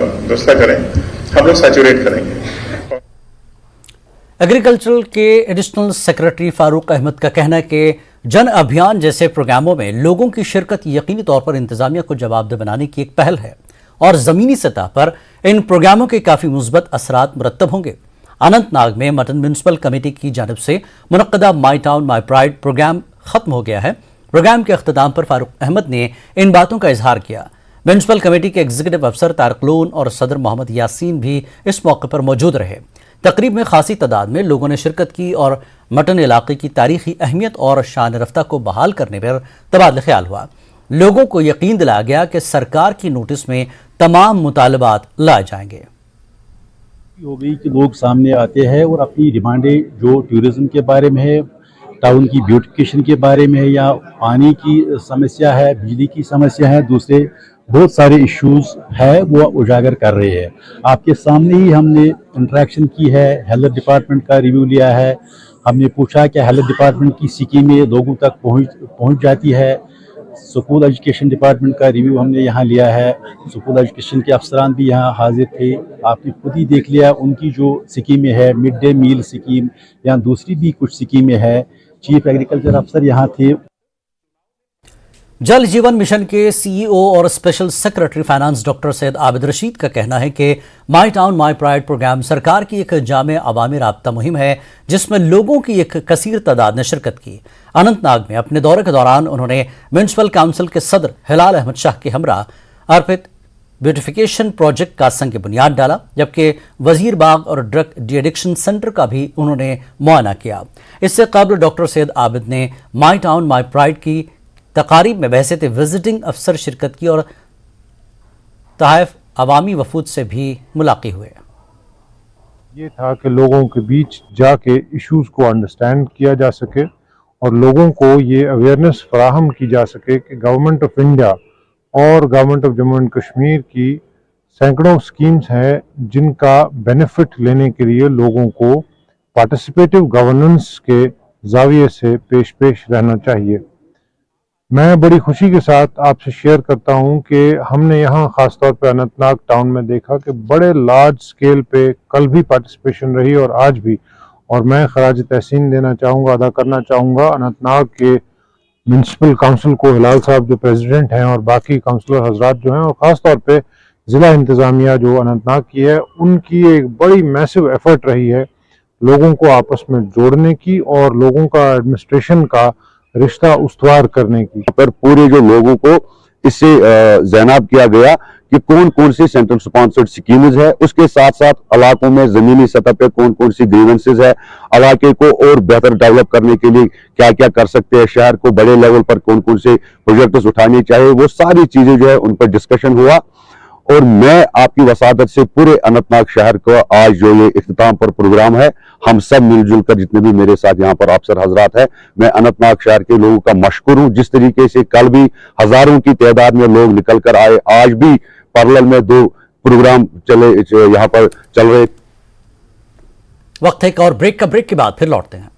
दूसरा करें, हम लोग सैचुरेट करेंगे। एग्रीकल्चरल के एडिशनल सेक्रेटरी फारूक अहमद का कहना है कि जन अभियान जैसे प्रोग्रामों में लोगों की शिरकत यकीनी तौर पर इंतजामिया को जवाबदेह बनाने की एक पहल है और ज़मीनी सतह पर इन प्रोग्रामों के काफ़ी मुस्बत असरात मुरत्तब होंगे। अनंतनाग में मटन म्यूनसिपल कमेटी की जानिब से मुनक्कदा my town my pride programme ख़त्म हो गया है। प्रोग्राम के अख्ताम पर फारूक अहमद ने इन बातों का इजहार किया। म्यूनसिपल कमेटी के एग्जीक्यूटिव अफसर तारिक लोन और सदर मोहम्मद यासीन भी इस मौके पर मौजूद रहे। तकरीब में खासी तादाद में लोगों ने शिरकत की और मटन इलाके की तारीखी अहमियत और शान रफ्ता को बहाल करने पर तबादला ख्याल हुआ। लोगों को यकीन दिलाया गया कि सरकार की नोटिस में तमाम मुतालबात लाए जाएंगे। हो गई कि लोग सामने आते हैं और अपनी डिमांडें जो टूरिज्म के बारे में है, टाउन की ब्यूटिफिकेशन के बारे में है, या पानी की समस्या है, बिजली की समस्या है, दूसरे बहुत सारे इश्यूज है वो उजागर कर रहे हैं। आपके सामने ही हमने इंटरेक्शन की है, हेल्थ डिपार्टमेंट का रिव्यू लिया है। हमने पूछा कि हेल्थ डिपार्टमेंट की स्कीमें लोगों तक पहुंच जाती है। स्कूल एजुकेशन डिपार्टमेंट का रिव्यू हमने यहाँ लिया है। स्कूल एजुकेशन के अफसरान भी यहाँ हाजिर थे। आपने खुद ही देख लिया उनकी जो स्कीमें है, मिड डे मील स्कीम या दूसरी भी कुछ स्कीमें है। चीफ एग्रीकल्चर अफसर यहाँ थे। जल जीवन मिशन के सीईओ और special secretary finance doctor Syed Abid Rashid का कहना है कि my town my pride programme सरकार की एक जामे अवामी राब्ता मुहिम है जिसमें लोगों की एक कसीर तादाद ने शिरकत की। अनंतनाग में अपने दौरे के दौरान उन्होंने म्यूनसिपल काउंसिल के सदर हिलाल अहमद शाह के हमरा अर्पित ब्यूटिफिकेशन प्रोजेक्ट का संग बुनियाद डाला, जबकि वजीर बाग और ड्रग डी एडिक्शन सेंटर का भी उन्होंने मुआयना किया। इससे कबल डॉक्टर सैयद आबिद ने माई टाउन माई प्राइड की तकारीब में बहसीत विजिटिंग अफसर शिरकत की और तहफ़ अवामी वफूद से भी मुलाक़ात हुए। ये था कि लोगों के बीच जाके इश्यूज़ को अंडरस्टैंड किया जा सके और लोगों को ये अवेयरनेस फराहम की जा सके कि गवर्नमेंट ऑफ इंडिया और government of Jammu and Kashmir की सैकड़ों स्कीम्स हैं जिनका बेनिफिट लेने के लिए लोगों को पार्टिसिपेटिव गवर्नेंस के जाविये से पेश रहना चाहिए। मैं बड़ी खुशी के साथ आपसे शेयर करता हूं कि हमने यहाँ ख़ासतौर पे अनंतनाग टाउन में देखा कि बड़े लार्ज स्केल पे कल भी पार्टिसिपेशन रही और आज भी, और मैं खराज तहसीन देना चाहूँगा, अदा करना चाहूँगा अनंतनाग के म्यूनसिपल काउंसिल को, हिलाल साहब जो प्रेसिडेंट हैं और बाकी काउंसलर हजरात जो हैं, और ख़ासतौर पे ज़िला इंतज़ामिया जो अनंतनाग की है, उनकी एक बड़ी मैसिव एफर्ट रही है लोगों को आपस में जोड़ने की और लोगों का एडमिनिस्ट्रेशन का रिश्ता उस्तवार करने की। पर पूरे जो लोगों को इससे ज़ैनाब किया गया कि कौन कौन सी सेंट्रल स्पॉन्सर्ड स्कीम्स है, उसके साथ साथ इलाकों में ज़मीनी सतह पे कौन कौन सी ग्रीवेंसेस है, इलाके को और बेहतर डेवलप करने के लिए क्या क्या कर सकते हैं, शहर को बड़े लेवल पर कौन कौन से प्रोजेक्ट्स उठाने चाहिए, वो सारी चीज़ें जो है उन पर डिस्कशन हुआ। और मैं आपकी वसादत से पूरे अनंतनाग शहर को आज जो ये इख्तिताम पर प्रोग्राम है, हम सब मिलजुल कर, जितने भी मेरे साथ यहाँ पर अफसर हजरात हैं, मैं अनंतनाग शहर के लोगों का मशकूर हूँ। जिस तरीके से कल भी हजारों की तादाद में लोग निकल कर आए, आज भी पैरेलल में 2 प्रोग्राम यहाँ पर चल रहे। वक्त है एक और ब्रेक के बाद फिर लौटते हैं।